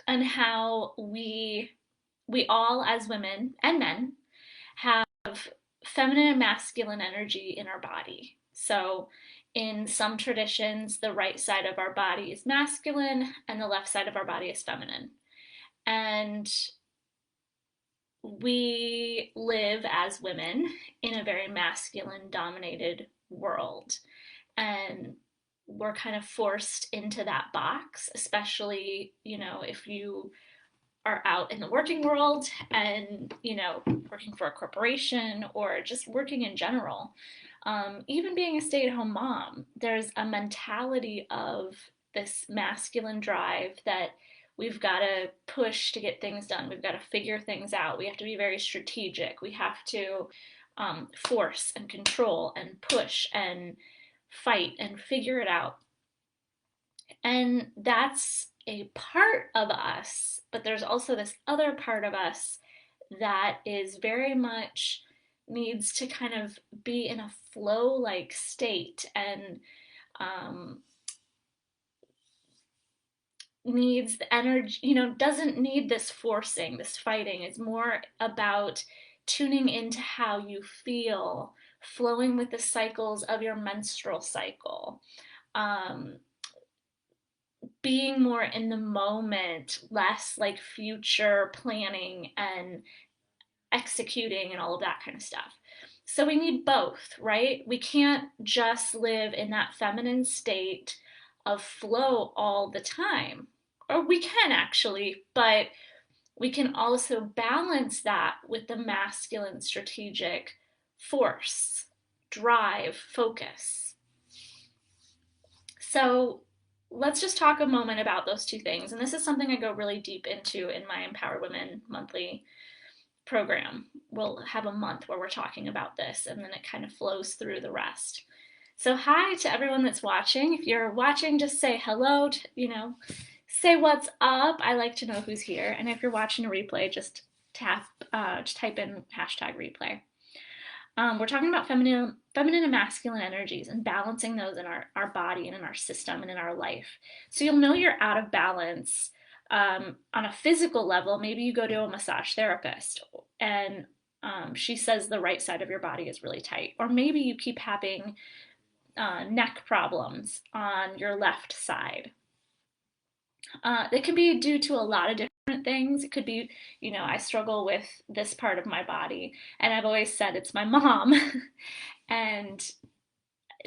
and how we all as women and men have feminine and masculine energy in our body. So in some traditions, the right side of our body is masculine and the left side of our body is feminine. And we live as women in a very masculine dominated world. And we're kind of forced into that box, especially, if you are out in the working world and, working for a corporation or just working in general. Even being a stay at home mom, there's a mentality of this masculine drive that we've got to push to get things done. We've got to figure things out. We have to be very strategic. We have to force and control and push and fight and figure it out. And that's a part of us, but there's also this other part of us that is very much needs to kind of be in a flow like state and um, needs the energy, doesn't need this forcing, this fighting. It's more about tuning into how you feel, flowing with the cycles of your menstrual cycle. Um, Being more in the moment, less like future planning and executing and all of that kind of stuff. So we need both, right? We can't just live in that feminine state of flow all the time. Or we can actually, but we can also balance that with the masculine strategic force, drive, focus. So let's just talk a moment about those two things. And this is something I go really deep into in my Empower Women monthly program. We'll have a month where we're talking about this, and then it kind of flows through the rest. So hi to everyone that's watching. If you're watching, just say hello, say what's up. I like to know who's here. And if you're watching a replay, just type in #replay. We're talking about feminine and masculine energies and balancing those in our body and in our system and in our life. So you'll know you're out of balance on a physical level. Maybe you go to a massage therapist and she says the right side of your body is really tight. Or maybe you keep having neck problems on your left side. It can be due to a lot of different things. It could be, I struggle with this part of my body, and I've always said it's my mom. And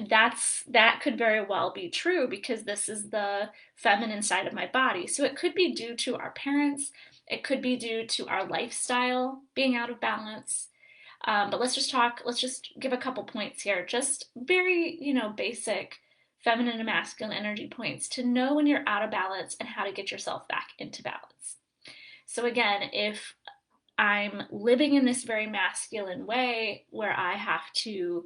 that could very well be true because this is the feminine side of my body. So it could be due to our parents. It could be due to our lifestyle being out of balance. But let's just give a couple points here. Just very, basic feminine and masculine energy points to know when you're out of balance and how to get yourself back into balance. So again, if I'm living in this very masculine way where I have to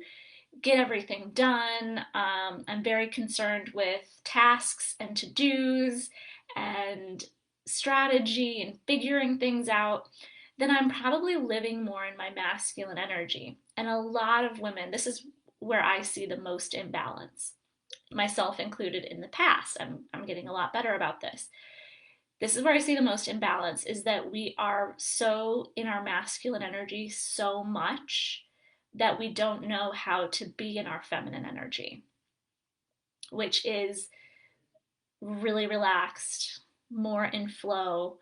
get everything done, I'm very concerned with tasks and to-dos and strategy and figuring things out, then I'm probably living more in my masculine energy. And a lot of women, this is where I see the most imbalance, myself included in the past. I'm getting a lot better about this. This is where I see the most imbalance, is that we are so in our masculine energy so much that we don't know how to be in our feminine energy, which is really relaxed, more in flow,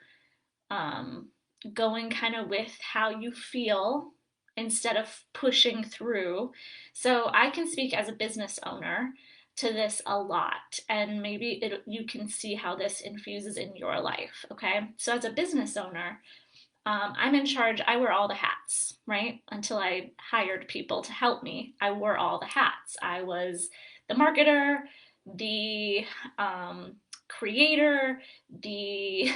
going kind of with how you feel instead of pushing through. So I can speak as a business owner to this a lot, and maybe you can see how this infuses in your life. Okay, so as a business owner, I'm in charge. I wear all the hats, right? Until I hired people to help me, I wore all the hats. I was the marketer, the creator, the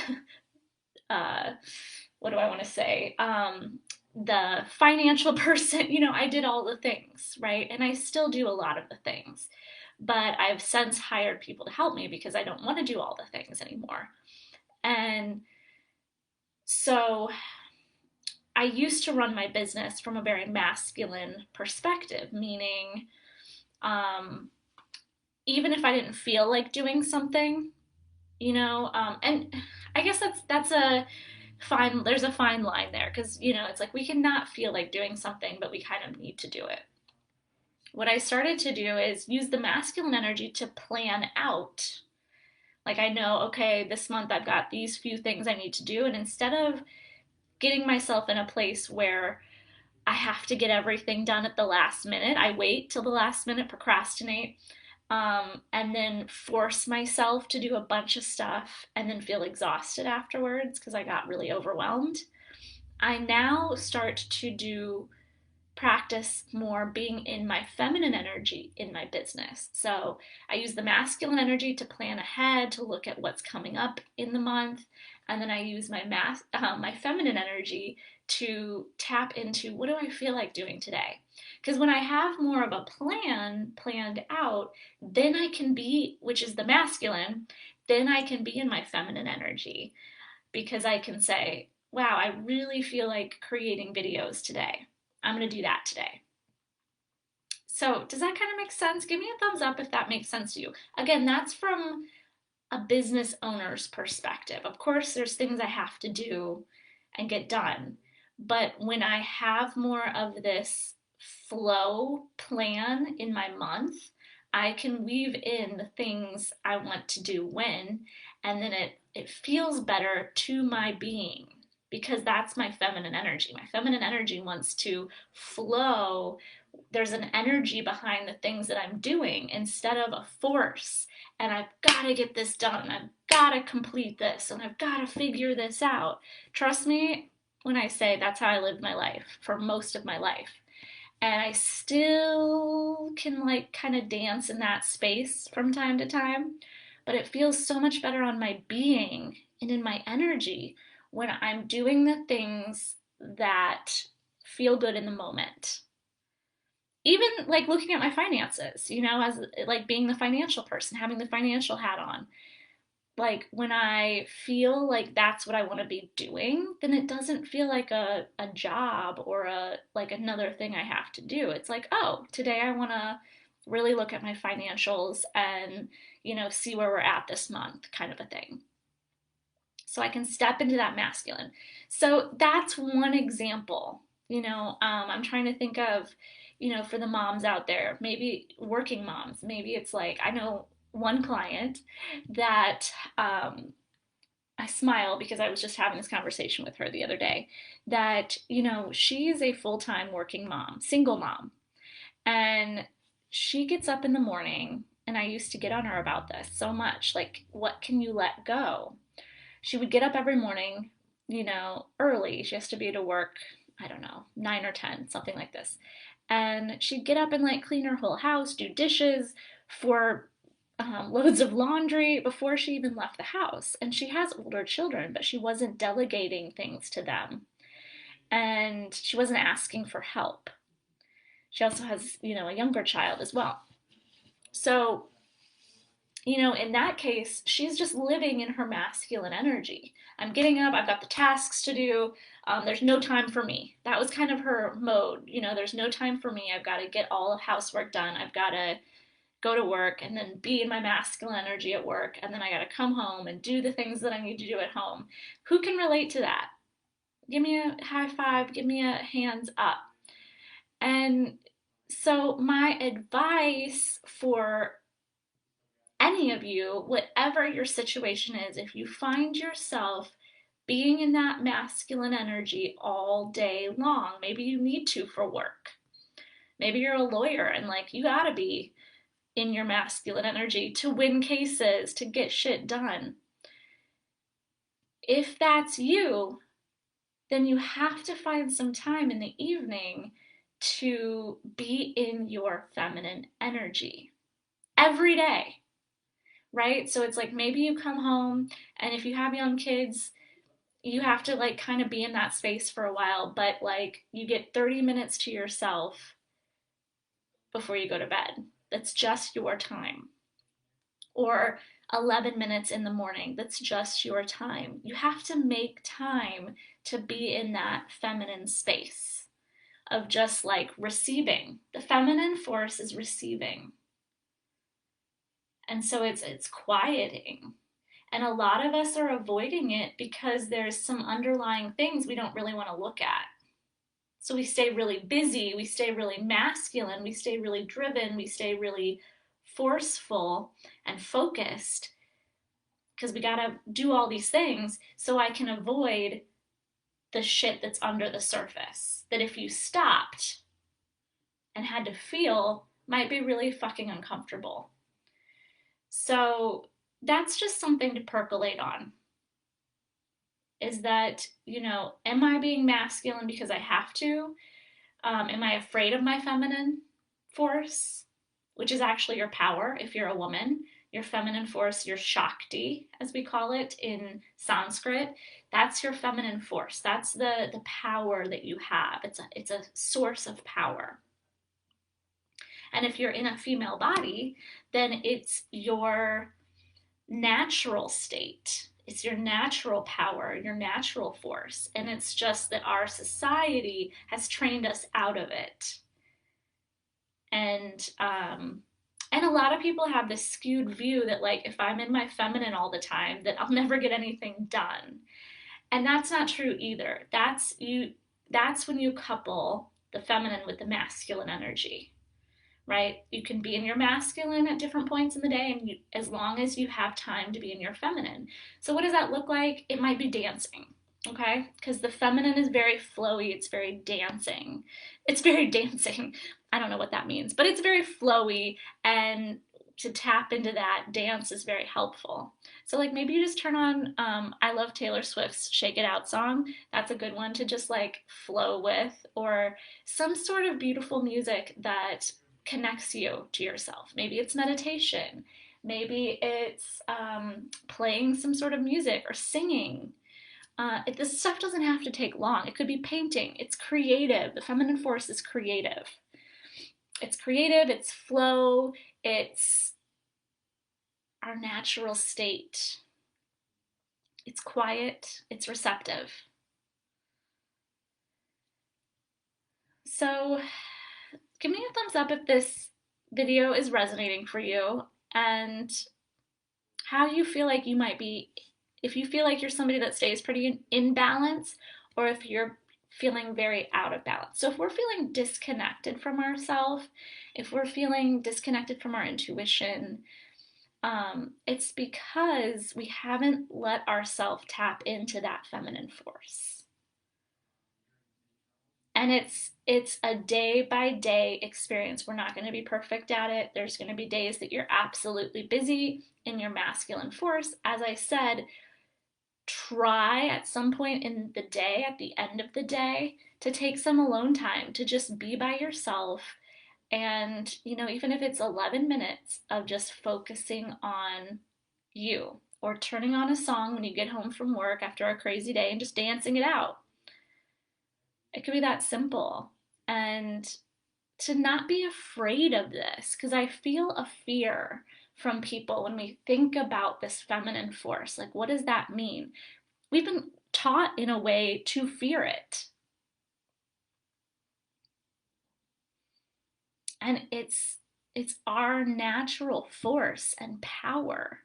what do I want to say? The financial person. I did all the things, right? And I still do a lot of the things. But I've since hired people to help me because I don't want to do all the things anymore. And so I used to run my business from a very masculine perspective, meaning um, even if I didn't feel like doing something, and I guess that's a fine, there's a fine line there because, it's like we can not feel like doing something, but we kind of need to do it. What I started to do is use the masculine energy to plan out. Like I know, okay, this month I've got these few things I need to do. And instead of getting myself in a place where I have to get everything done at the last minute, I wait till the last minute, procrastinate, and then force myself to do a bunch of stuff and then feel exhausted afterwards because I got really overwhelmed. I now start to do practice more being in my feminine energy in my business. So I use the masculine energy to plan ahead, to look at what's coming up in the month, and then I use my feminine energy to tap into what do I feel like doing today. Because when I have more of a plan planned out, then I can be, which is the masculine, then I can be in my feminine energy because I can say, wow, I really feel like creating videos today. I'm going to do that today. So, does that kind of make sense? Give me a thumbs up if that makes sense to you. Again, that's from a business owner's perspective. Of course, there's things I have to do and get done. But when I have more of this flow plan in my month, I can weave in the things I want to do when, and then it feels better to my being because that's my feminine energy. My feminine energy wants to flow. There's an energy behind the things that I'm doing instead of a force. And I've got to get this done. I've got to complete this and I've got to figure this out. Trust me when I say that's how I lived my life for most of my life. And I still can like kind of dance in that space from time to time, but it feels so much better on my being and in my energy when I'm doing the things that feel good in the moment. Even like looking at my finances, as like being the financial person, having the financial hat on. Like when I feel like that's what I want to be doing, then it doesn't feel like a job or a like another thing I have to do. It's like, oh, today I want to really look at my financials and, see where we're at this month, kind of a thing. So I can step into that masculine. So that's one example. I'm trying to think of, for the moms out there, maybe working moms, maybe it's like, I know one client that I smile because I was just having this conversation with her the other day that, she is a full time working mom, single mom. And she gets up in the morning, and I used to get on her about this so much. Like, what can you let go? She would get up every morning, early. She has to be to work, I don't know, 9 or 10, something like this. And she'd get up and like clean her whole house, do dishes for loads of laundry before she even left the house. And she has older children, but she wasn't delegating things to them. And she wasn't asking for help. She also has, a younger child as well. So in that case, she's just living in her masculine energy. I'm getting up, I've got the tasks to do, there's no time for me. That was kind of her mode. There's no time for me. I've got to get all of housework done. I've got to go to work and then be in my masculine energy at work. And then I got to come home and do the things that I need to do at home. Who can relate to that? Give me a high five, give me a hands up. And so, my advice for any of you, whatever your situation is, if you find yourself being in that masculine energy all day long, maybe you need to for work. Maybe you're a lawyer and like you gotta be in your masculine energy to win cases, to get shit done. If that's you, then you have to find some time in the evening to be in your feminine energy every day, right? So it's like maybe you come home, and if you have young kids, you have to like kind of be in that space for a while, but like you get 30 minutes to yourself before you go to bed. That's just your time. Or 11 minutes in the morning, that's just your time. You have to make time to be in that feminine space of just like receiving. The feminine force is receiving. And so it's quieting. And a lot of us are avoiding it because there's some underlying things we don't really want to look at. So we stay really busy, we stay really masculine, we stay really driven, we stay really forceful and focused because we got to do all these things so I can avoid the shit that's under the surface. That if you stopped and had to feel, might be really fucking uncomfortable. So that's just something to percolate on. Is that, am I being masculine because I have to? Am I afraid of my feminine force, which is actually your power if you're a woman? Your feminine force, your Shakti, as we call it in Sanskrit, that's your feminine force. That's the power that you have. It's a source of power. And if you're in a female body, then it's your natural state. It's your natural power, your natural force. And it's just that our society has trained us out of it. And a lot of people have this skewed view that, like, if I'm in my feminine all the time, that I'll never get anything done. And that's not true either. That's when you couple the feminine with the masculine energy, right? You can be in your masculine at different points in the day, and as long as you have time to be in your feminine. So what does that look like? It might be dancing, okay? Because the feminine is very flowy, it's very dancing. It's very dancing. I don't know what that means, but it's very flowy, and to tap into that, dance is very helpful. So like maybe you just turn on, I love Taylor Swift's Shake It Out song. That's a good one to just like flow with, or some sort of beautiful music that connects you to yourself. Maybe it's meditation. Maybe it's playing some sort of music or singing. This stuff doesn't have to take long. It could be painting. It's creative. The feminine force is creative. It's creative, it's flow, it's our natural state. It's quiet, it's receptive. So give me a thumbs up if this video is resonating for you and how you feel like you might be, if you feel like you're somebody that stays pretty in balance, or if you're feeling very out of balance. So if we're feeling disconnected from ourselves, if we're feeling disconnected from our intuition, it's because we haven't let ourselves tap into that feminine force. And it's a day by day experience. We're not going to be perfect at it. There's going to be days that you're absolutely busy in your masculine force. As I said, try at some point in the day, at the end of the day, to take some alone time to just be by yourself. And, even if it's 11 minutes of just focusing on you, or turning on a song when you get home from work after a crazy day and just dancing it out. It could be that simple. And to not be afraid of this, because I feel a fear from people when we think about this feminine force. Like, what does that mean? We've been taught in a way to fear it. And it's our natural force and power.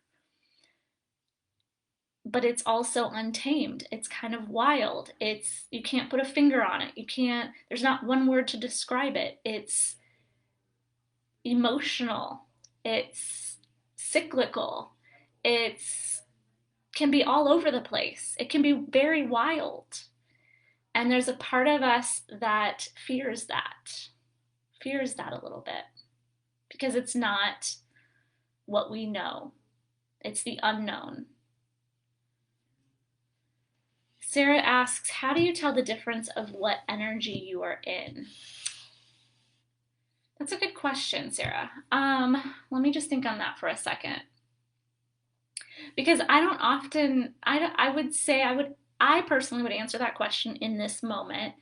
But it's also untamed. It's kind of wild. You can't put a finger on it. There's not one word to describe it. It's emotional. It's cyclical. It's can be all over the place. It can be very wild. And there's a part of us that fears that a little bit, because it's not what we know. It's the unknown. Sarah asks, how do you tell the difference of what energy you are in? That's a good question, Sarah. Let me just think on that for a second. Because I personally would answer that question in this moment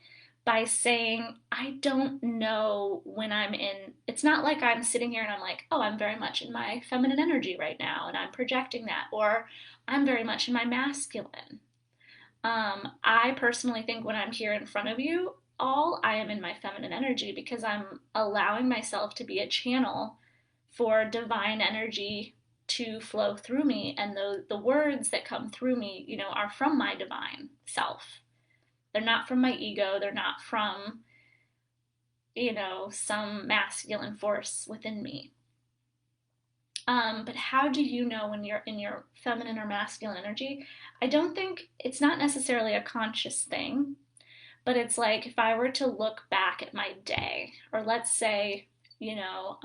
by saying, I don't know when I'm in, it's not like I'm sitting here and I'm like, oh, I'm very much in my feminine energy right now and I'm projecting that, or I'm very much in my masculine. I personally think when I'm here in front of you all, I am in my feminine energy because I'm allowing myself to be a channel for divine energy to flow through me, and the words that come through me, you know, are from my divine self. They're not from my ego. They're not from, you know, some masculine force within me. But how do you know when you're in your feminine or masculine energy? I don't think it's not necessarily a conscious thing, but it's like if I were to look back at my day, or let's say, you know,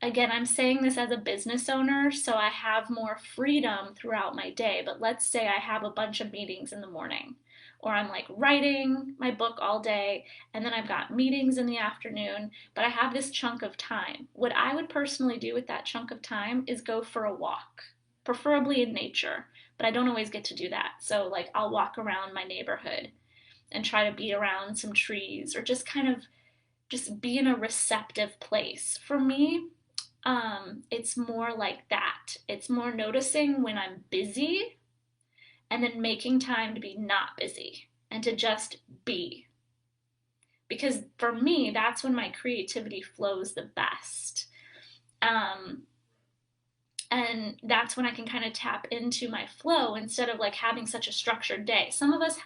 again, I'm saying this as a business owner, so I have more freedom throughout my day. But let's say I have a bunch of meetings in the morning, or I'm like writing my book all day, and then I've got meetings in the afternoon, but I have this chunk of time. What I would personally do with that chunk of time is go for a walk, preferably in nature, but I don't always get to do that. So, like, I'll walk around my neighborhood and try to be around some trees, or just kind of just be in a receptive place. For me, it's more like that. It's more noticing when I'm busy and then making time to be not busy and to just be. Because for me, that's when my creativity flows the best. Um, and that's when I can kind of tap into my flow instead of like having such a structured day. Some of us,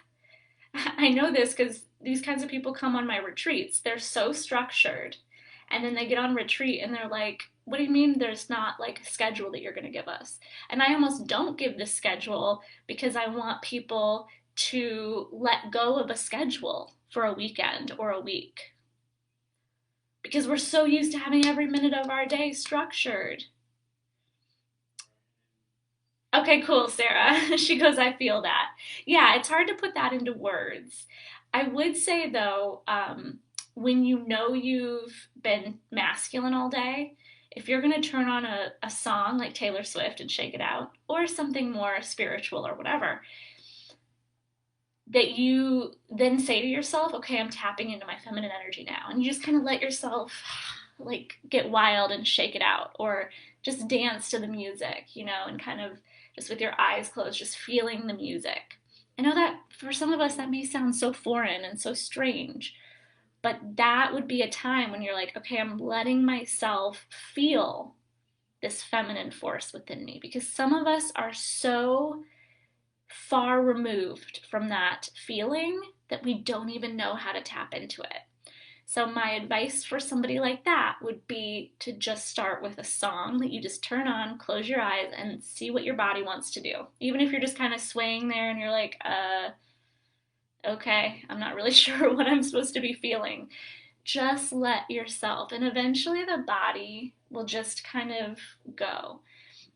I know this because these kinds of people come on my retreats. They're so structured. And then they get on retreat and they're like, what do you mean there's not like a schedule that you're going to give us? And I almost don't give the schedule because I want people to let go of a schedule for a weekend or a week. Because we're so used to having every minute of our day structured. Okay, cool, Sarah. She goes, I feel that. Yeah, it's hard to put that into words. I would say, though, when you know you've been masculine all day, if you're going to turn on a song like Taylor Swift and shake it out, or something more spiritual or whatever, that you then say to yourself, okay, I'm tapping into my feminine energy now. And you just kind of let yourself like get wild and shake it out, or just dance to the music, you know, and kind of just with your eyes closed, just feeling the music. I know that for some of us that may sound so foreign and so strange, but that would be a time when you're like, okay, I'm letting myself feel this feminine force within me, because some of us are so far removed from that feeling that we don't even know how to tap into it. So, my advice for somebody like that would be to just start with a song that you just turn on, close your eyes, and see what your body wants to do. Even if you're just kind of swaying there and you're like, okay, I'm not really sure what I'm supposed to be feeling. Just let yourself, and eventually the body will just kind of go.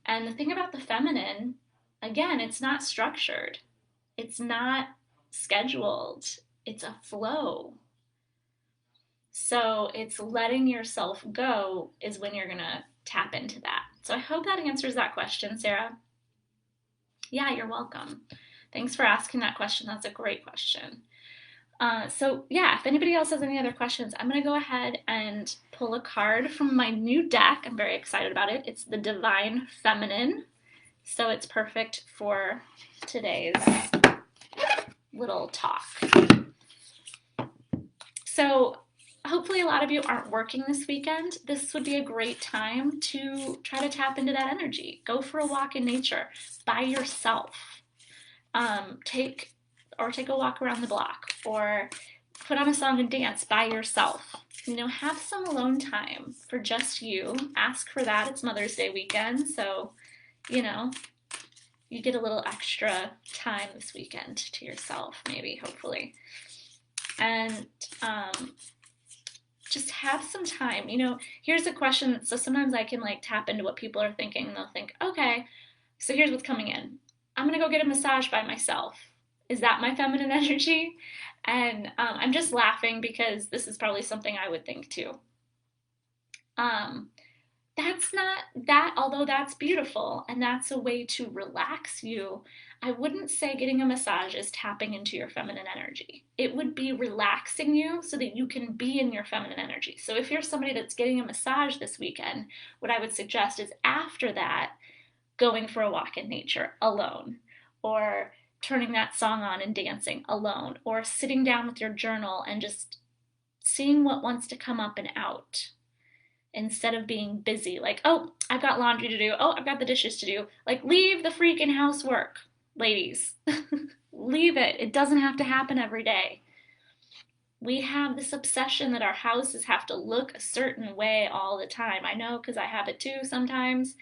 And the thing about the feminine, again, it's not structured, it's not scheduled, it's a flow. So it's letting yourself go is when you're gonna tap into that. So I hope that answers that question, Sarah. Yeah, you're welcome. Thanks for asking that question. That's a great question. So yeah, if anybody else has any other questions, I'm gonna go ahead and pull a card from my new deck. I'm very excited about it. It's the Divine Feminine. So it's perfect for today's little talk. So hopefully a lot of you aren't working this weekend. This would be a great time to try to tap into that energy. Go for a walk in nature by yourself. Take a walk around the block, or put on a song and dance by yourself. You know, have some alone time for just you. Ask for that. It's Mother's Day weekend, so, you know, you get a little extra time this weekend to yourself, maybe, hopefully. And just have some time. You know, here's a question. So sometimes I can like tap into what people are thinking, and they'll think, okay, so here's what's coming in. I'm gonna go get a massage by myself. Is that my feminine energy? And I'm just laughing because this is probably something I would think too. That's not that, although that's beautiful and that's a way to relax you. I wouldn't say getting a massage is tapping into your feminine energy. It would be relaxing you so that you can be in your feminine energy. So if you're somebody that's getting a massage this weekend, what I would suggest is after that, going for a walk in nature alone, or turning that song on and dancing alone, or sitting down with your journal and just seeing what wants to come up and out. instead of being busy. Like, oh, I've got laundry to do. Oh, I've got the dishes to do. Like, leave the freaking housework, ladies. Leave it. It doesn't have to happen every day. We have this obsession that our houses have to look a certain way all the time. I know because I have it too sometimes.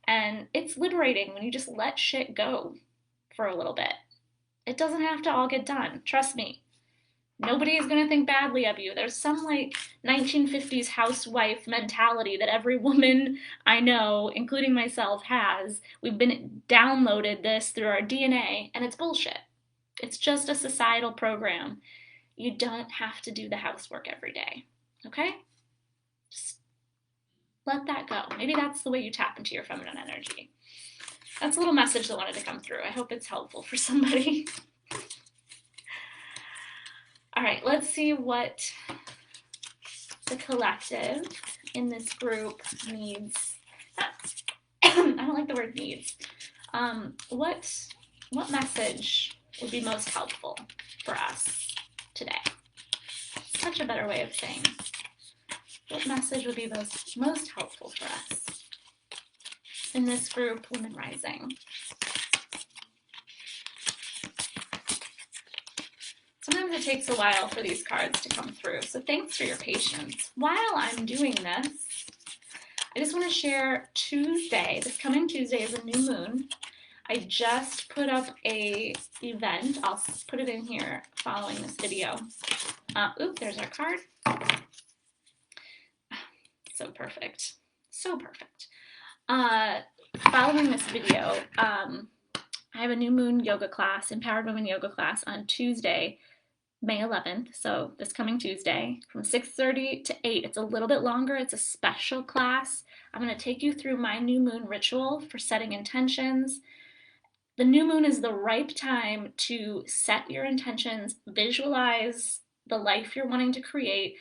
And it's liberating when you just let shit go for a little bit. It doesn't have to all get done. Trust me. Nobody is going to think badly of you. There's some like 1950s housewife mentality that every woman I know, including myself, has. We've been downloaded this through our DNA, and it's bullshit. It's just a societal program. You don't have to do the housework every day, okay? Just let that go. Maybe that's the way you tap into your feminine energy. That's a little message that wanted to come through. I hope it's helpful for somebody. All right, let's see what the collective in this group needs. I don't like the word needs. What message would be most helpful for us today? Such a better way of saying. What message would be most helpful for us in this group, Women Rising? Sometimes it takes a while for these cards to come through, so thanks for your patience. While I'm doing this, I just want to share Tuesday. This coming Tuesday is a new moon. I just put up a event. I'll put it in here following this video. There's our card. So perfect. So perfect. Following this video, I have a new moon yoga class, Empowered Women Yoga class on Tuesday, May 11th, so this coming Tuesday, from 6:30 to 8. It's a little bit longer. It's a special class. I'm going to take you through my new moon ritual for setting intentions. The new moon is the ripe time to set your intentions, visualize the life you're wanting to create.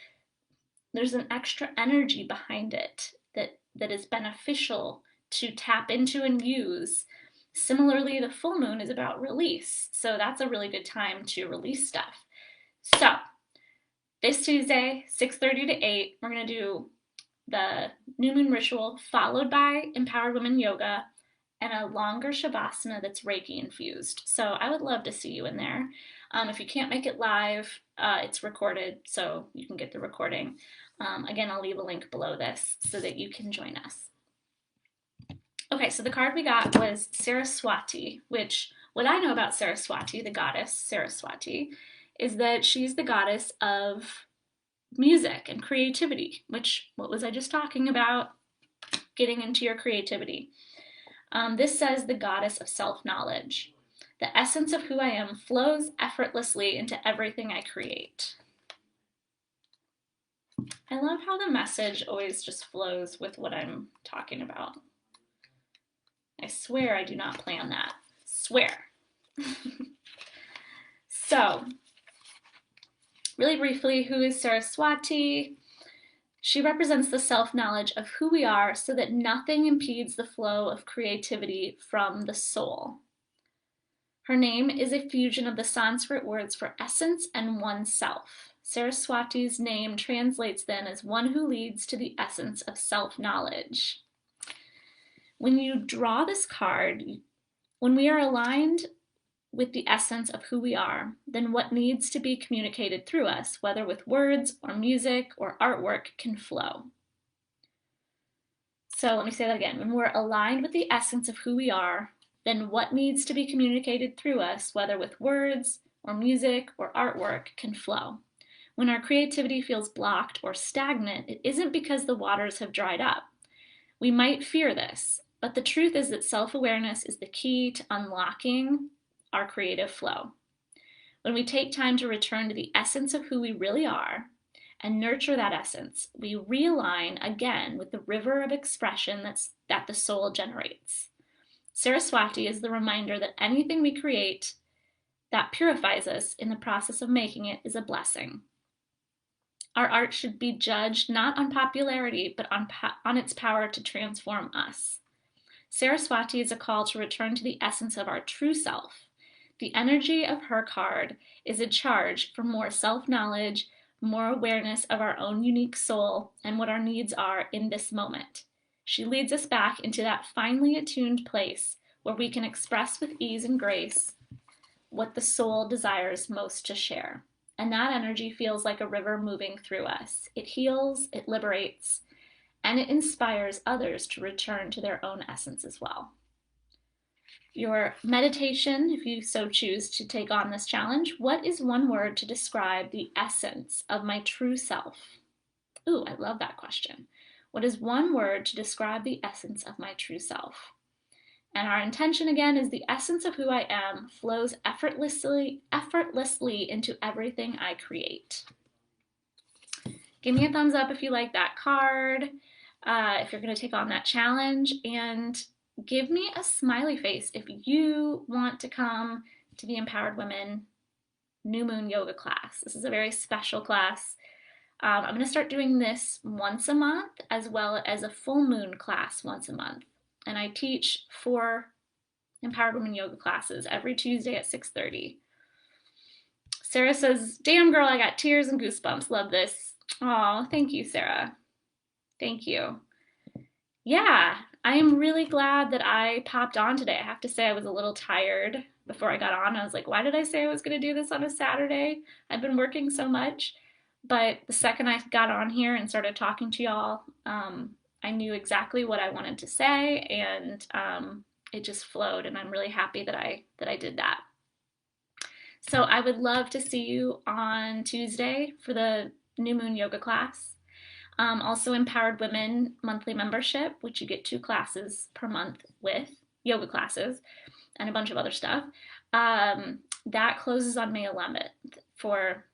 There's an extra energy behind it that is beneficial to tap into and use. Similarly, the full moon is about release, so that's a really good time to release stuff. So, this Tuesday, 6:30 to 8, we're going to do the new moon ritual, followed by Empowered Women Yoga, and a longer Shavasana that's Reiki infused. So I would love to see you in there. If you can't make it live, it's recorded, so you can get the recording. Again, I'll leave a link below this so that you can join us. Okay, so the card we got was Saraswati, which, what I know about Saraswati, the goddess Saraswati, is that she's the goddess of music and creativity, which, what was I just talking about? Getting into your creativity. This says the goddess of self-knowledge. The essence of who I am flows effortlessly into everything I create. I love how the message always just flows with what I'm talking about. I swear I do not plan that. Swear. So, really briefly, who is Saraswati? She represents the self-knowledge of who we are so that nothing impedes the flow of creativity from the soul. Her name is a fusion of the Sanskrit words for essence and oneself. Saraswati's name translates then as one who leads to the essence of self-knowledge. When you draw this card, when we are aligned with the essence of who we are, then what needs to be communicated through us, whether with words or music or artwork, can flow. So let me say that again. When we're aligned with the essence of who we are, then what needs to be communicated through us, whether with words or music or artwork, can flow. When our creativity feels blocked or stagnant, it isn't because the waters have dried up. We might fear this, but the truth is that self-awareness is the key to unlocking our creative flow. When we take time to return to the essence of who we really are and nurture that essence, we realign again with the river of expression that the soul generates. Saraswati is the reminder that anything we create that purifies us in the process of making it is a blessing. Our art should be judged not on popularity, but on its power to transform us. Saraswati is a call to return to the essence of our true self. The energy of her card is a charge for more self-knowledge, more awareness of our own unique soul and what our needs are in this moment. She leads us back into that finely attuned place where we can express with ease and grace what the soul desires most to share. And that energy feels like a river moving through us. It heals, it liberates, and it inspires others to return to their own essence as well. Your meditation, if you so choose to take on this challenge, what is one word to describe the essence of my true self? Ooh, I love that question. What is one word to describe the essence of my true self? And our intention again is the essence of who I am flows effortlessly into everything I create. Give me a thumbs up if you like that card, if you're going to take on that challenge, and give me a smiley face if you want to come to the Empowered Women New Moon Yoga class. This is a very special class. I'm going to start doing this once a month as well as a full moon class once a month. And I teach 4 Empowered Women Yoga classes every Tuesday at 6:30. Sarah says, damn girl, I got tears and goosebumps. Love this. Oh, thank you, Sarah. Thank you. Yeah, I am really glad that I popped on today. I have to say I was a little tired before I got on. I was like, why did I say I was going to do this on a Saturday? I've been working so much. But the second I got on here and started talking to y'all, I knew exactly what I wanted to say, and it just flowed, and I'm really happy that I did that. So I would love to see you on Tuesday for the New Moon Yoga class. Also Empowered Women monthly membership, which you get 2 classes per month with, yoga classes, and a bunch of other stuff. That closes on May 11th for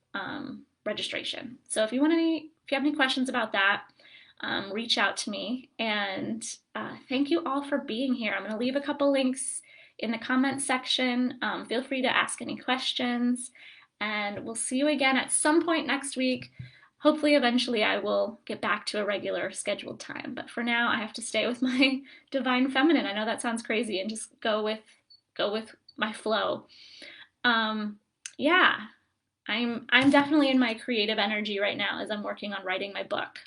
registration. So if you have any questions about that, reach out to me. And thank you all for being here. I'm going to leave a couple links in the comments section. Feel free to ask any questions, and we'll see you again at some point next week. Hopefully, eventually, I will get back to a regular scheduled time. But for now, I have to stay with my divine feminine. I know that sounds crazy, and just go with my flow. Yeah, I'm definitely in my creative energy right now as I'm working on writing my book.